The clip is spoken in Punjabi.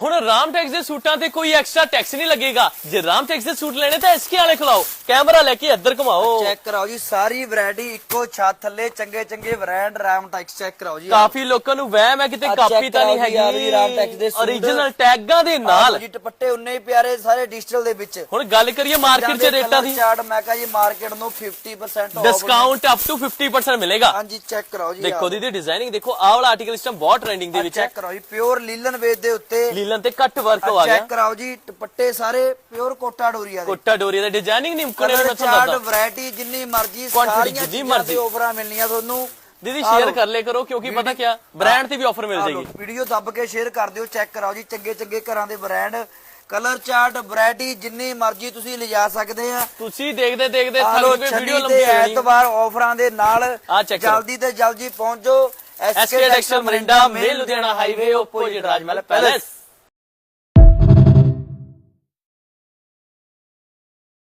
ਹੁਣ ਰਾਮ ਟੈਕਸ ਦੇ ਸੂਟਾਂ ਤੇ ਕੋਈ ਐਕਸਟਰਾ ਟੈਕਸ ਨਹੀਂ ਲੱਗੇਗਾ। ਜੇ ਰਾਮ ਟੈਕਸ ਦੇ ਸੂਟ ਲੈਣੇ ਤਾਂ ਐਸਕੇ ਵਾਲੇ ਖਲਾਓ। ਕੈਮਰਾ ਲੈ ਕੇ ਇੱਧਰ ਘੁਮਾਓ, ਚੈੱਕ ਕਰਾਓ ਜੀ ਸਾਰੀ ਵੈਰਾਈਟੀ ਇੱਕੋ ਛੱਤ ਥੱਲੇ, ਚੰਗੇ ਚੰਗੇ ਬ੍ਰਾਂਡ ਰਾਮ ਟੈਕਸ ਚੈੱਕ ਕਰਾਓ ਜੀ। ਕਾਫੀ ਲੋਕਾਂ ਨੂੰ ਵਹਿਮ ਹੈ ਕਿਤੇ ਕਾਪੀ ਤਾਂ ਨਹੀਂ ਹੈਗੀ। ਰਾਮ ਟੈਕਸ ਦੇ ਸੂਟ origignal ਟੈਗਾਂ ਦੇ ਨਾਲ ਜੀ, ਦੁਪੱਟੇ ਉਨੇ ਹੀ ਪਿਆਰੇ ਸਾਰੇ ਡਿਜੀਟਲ ਦੇ ਵਿੱਚ। ਹੁਣ ਗੱਲ ਕਰੀਏ ਮਾਰਕੀਟ 'ਚ ਰੇਟਾਂ ਦੀ, ਚਾਰਟ ਮੈਂ ਕਹਾਂ ਜੀ ਮਾਰਕੀਟ ਨੂੰ 50% ਆਫ ਡਿਸਕਾਊਂਟ ਅਪ ਟੂ 50% ਮਿਲੇਗਾ। ਹਾਂਜੀ ਚੈੱਕ ਕਰਾਓ ਜੀ। ਦੇਖੋ ਦੀਦੀ ਡਿਜ਼ਾਈਨਿੰਗ ਦੇਖੋ, ਆਹ ਵਾਲਾ ਆਰਟੀਕਲ ਇਸ ਟਾਈਮ ਬਹੁਤ ਟ੍ਰੈਂਡਿੰਗ ਦੇ ਵਿੱਚ ਹੈ। ਚੈੱਕ ਕਰਾਓ ਜੀ, ਪਿਓਰ ਲੀਲਨ ਵੇਦ ਦੇ ਉੱਤੇ ਲੀਲਨ ਤੇ ਕੱਟ ਵਰਕ ਆ ਗਿਆ। ਚੈੱਕ ਕਰਾਓ ਜੀ, ਦੁਪੱਟੇ ਸਾਰੇ ਪਿਓਰ ਕੋਟਾ ਡੋਰੀਆ ਦੇ। ਕੋਟਾ ਡੋਰੀ ਦਾ ਡਿਜ਼ਾਈਨਿੰਗ ਨਹੀਂ ਮੁੱਕਣੇ ਕਲਰ ਮੈਂ ਤੁਹਾਨੂੰ ਚਾਰਟ ਦੱਸਦਾ। ਵੈਰਾਈਟੀ ਜਿੰਨੀ ਮਰਜ਼ੀ Quantity ਸਾਰੀਆਂ ਜਿੰਨੀ ਚੀਜ਼ਾਂ ਮਰਜ਼ੀ। ਤੇ ਆਫਰਾਂ ਮਿਲਣੀਆਂ ਤੁਹਾਨੂੰ। ਦੀਦੀ ਸ਼ੇਅਰ ਕਰ ਲਿਆ ਕਰੋ ਕਿਉਂਕਿ ਪਤਾ ਕਿਆ ਬ੍ਰਾਂਡ ਤੇ ਵੀ ਆਫਰ ਮਿਲ ਜਾਏਗੀ। ਵੀਡੀਓ ਦੱਬ ਕੇ ਸ਼ੇਅਰ ਕਰ ਦਿਓ। ਚੈੱਕ ਕਰਾਓ ਜੀ, ਚੰਗੇ ਚੰਗੇ ਘਰਾਂ ਦੇ ਬ੍ਰਾਂਡ, ਕਲਰ ਚਾਰਟ ਵੈਰਾਈਟੀ ਜਿੰਨੀ ਮਰਜ਼ੀ ਤੁਸੀਂ ਲਿਜਾ ਸਕਦੇ ਆ। ਤੁਸੀਂ ਦੇਖਦੇ ਦੇਖਦੇ ਆਹ ਲਓ, ਥੱਲੇ ਵੀਡੀਓ ਸ਼ਨੀ ਲੰਬੀ ਤੇ ਹੋ ਜਾਣੀ। ਐਤਵਾਰ ਆਫਰਾਂ ਦੇ ਨਾਲ ਆਹ check ਕਰੋ। ਜਲਦੀ ਤੇ ਜਲਦੀ ਪਹੁੰਚੋ। ਐਸਕੇ ਟੈਕਸਟਾਈਲ ਮਰਿੰਡਾ ਮੇਲ ਲੁਧਿਆਣਾ ਹਾਈਵੇ ਓਪੋਜ਼ਿਟ ਰਾਜਮਹਿਲ ਪੈਲੇਸ।